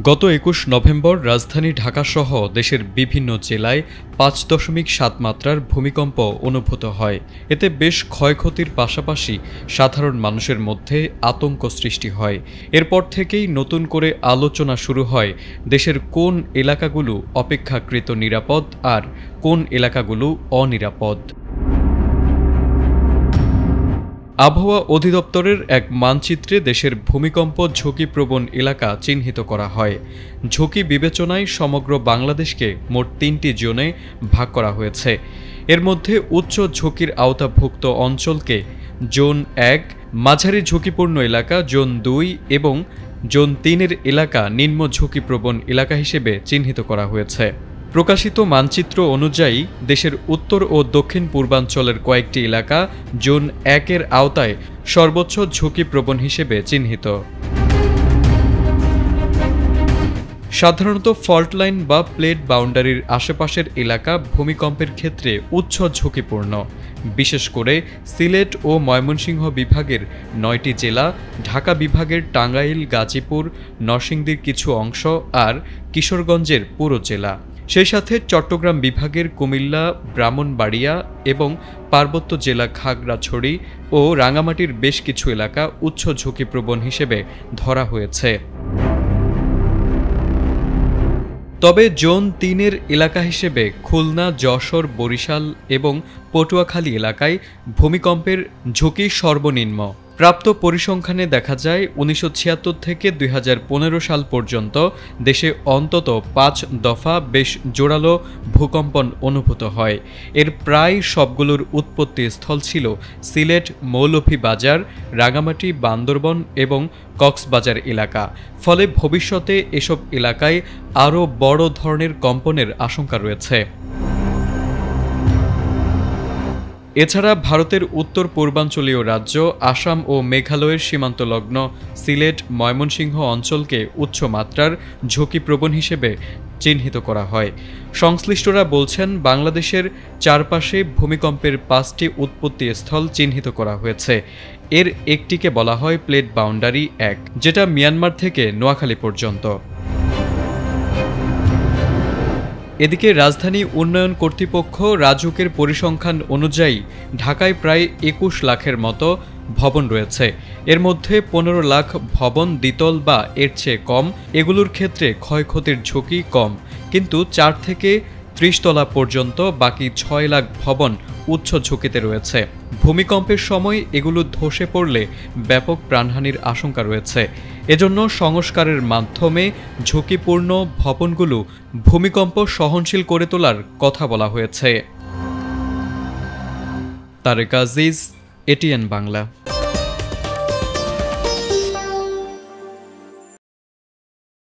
গত ২১ নভেম্বর রাজধানী ঢাকাসহ দেশের বিভিন্ন জেলায় ৫.৭ মাত্রার ভূমিকম্প অনুভূত হয়। এতে বেশ ক্ষয়ক্ষতির পাশাপাশি সাধারণ মানুষের মধ্যে আতঙ্ক সৃষ্টি হয়। এরপর থেকেই নতুন করে আলোচনা শুরু হয় দেশের কোন এলাকাগুলো অপেক্ষাকৃত নিরাপদ আর কোন এলাকাগুলো অনিরাপদ। আবহাওয়া অধিদপ্তরের এক মানচিত্রে দেশের ভূমিকম্প ঝুঁকিপ্রবণ এলাকা চিহ্নিত করা হয়। ঝুঁকি বিবেচনায় সমগ্র বাংলাদেশকে মোট ৩টি জোনে ভাগ করা হয়েছে। এর মধ্যে উচ্চ ঝুঁকির আওতাভুক্ত অঞ্চলকে জোন ১, মাঝারি ঝুঁকিপূর্ণ এলাকা জোন ২ এবং জোন ৩-এর এলাকা নিম্ন ঝুঁকিপ্রবণ এলাকা হিসেবে চিহ্নিত করা হয়েছে। প্রকাশিত মানচিত্র অনুযায়ী দেশের উত্তর ও দক্ষিণ পূর্বাঞ্চলের কয়েকটি এলাকা জোন ১-এর আওতায় সর্বোচ্চ ঝুঁকিপ্রবণ হিসেবে চিহ্নিত। সাধারণত ফল্ট লাইন বা প্লেট বাউন্ডারির আশেপাশের এলাকা ভূমিকম্পের ক্ষেত্রে উচ্চ ঝুঁকিপূর্ণ। বিশেষ করে সিলেট ও ময়মনসিংহ বিভাগের ৯টি জেলা, ঢাকা বিভাগের টাঙ্গাইল, গাজীপুর, নরসিংদীর কিছু অংশ আর কিশোরগঞ্জের পুরো জেলা। সেই সাথে চট্টগ্রাম বিভাগের কুমিল্লা, ব্রাহ্মণবাড়িয়া এবং পার্বত্য জেলা খাগড়াছড়ি ও রাঙ্গামাটির বেশ কিছু এলাকা উচ্চ ঝুঁকিপ্রবণ হিসেবে ধরা হয়েছে। তবে জোন ৩-এর এলাকা হিসেবে খুলনা, যশোর, বরিশাল এবং পটুয়াখালী এলাকায় ভূমিকম্পের ঝুঁকি সর্বনিম্ন। প্রাপ্ত পরিসংখ্যানে দেখা যায় ১৯৭৬ থেকে ২০১৫ সাল পর্যন্ত দেশে অন্তত ৫ দফা বেশ জোরালো ভূকম্পন অনুভূত হয়। এর প্রায় সবগুলোর উৎপত্তি স্থল ছিল সিলেট, মৌলভীবাজার, রাঙামাটি, বান্দরবন এবং কক্সবাজার এলাকা। ফলে ভবিষ্যতে এসব এলাকায় আরও বড় ধরনের কম্পনের আশঙ্কা রয়েছে। এছাড়া ভারতের উত্তর পূর্বাঞ্চলীয় রাজ্য আসাম ও মেঘালয়ের সীমান্তলগ্ন সিলেট, ময়মনসিংহ অঞ্চলকে উচ্চ মাত্রার ঝুঁকিপ্রবণ হিসেবে চিহ্নিত করা হয়। সংশ্লিষ্টরা বলছেন, বাংলাদেশের চারপাশে ভূমিকম্পের ৫টি উৎপত্তি স্থল চিহ্নিত করা হয়েছে। এর একটিকে বলা হয় প্লেট বাউন্ডারি ১, যেটা মিয়ানমার থেকে নোয়াখালী পর্যন্ত। এদিকে রাজধানী উন্নয়ন কর্তৃপক্ষ রাজুকের পরিসংখ্যান অনুযায়ী ঢাকায় প্রায় ২১ লাখের মতো ভবন রয়েছে। এর মধ্যে ১৫ লাখ ভবন দ্বিতল বা এর চেয়ে কম। এগুলোর ক্ষেত্রে ক্ষয়ক্ষতির ঝুঁকি কম, কিন্তু ৪ থেকে ৩০ তলা পর্যন্ত বাকি ৬ লাখ ভবন উচ্চ ঝুঁকিতে রয়েছে। ভূমিকম্পের সময় এগুলো ধসে পড়লে ব্যাপক প্রাণহানির আশঙ্কা রয়েছে। এজন্য সংস্কারের মাধ্যমে ঝুঁকিপূর্ণ ভবনগুলো ভূমিকম্প সহনশীল করে তোলার কথা বলা হয়েছে। তারেক আজিজ, এটিএন বাংলা।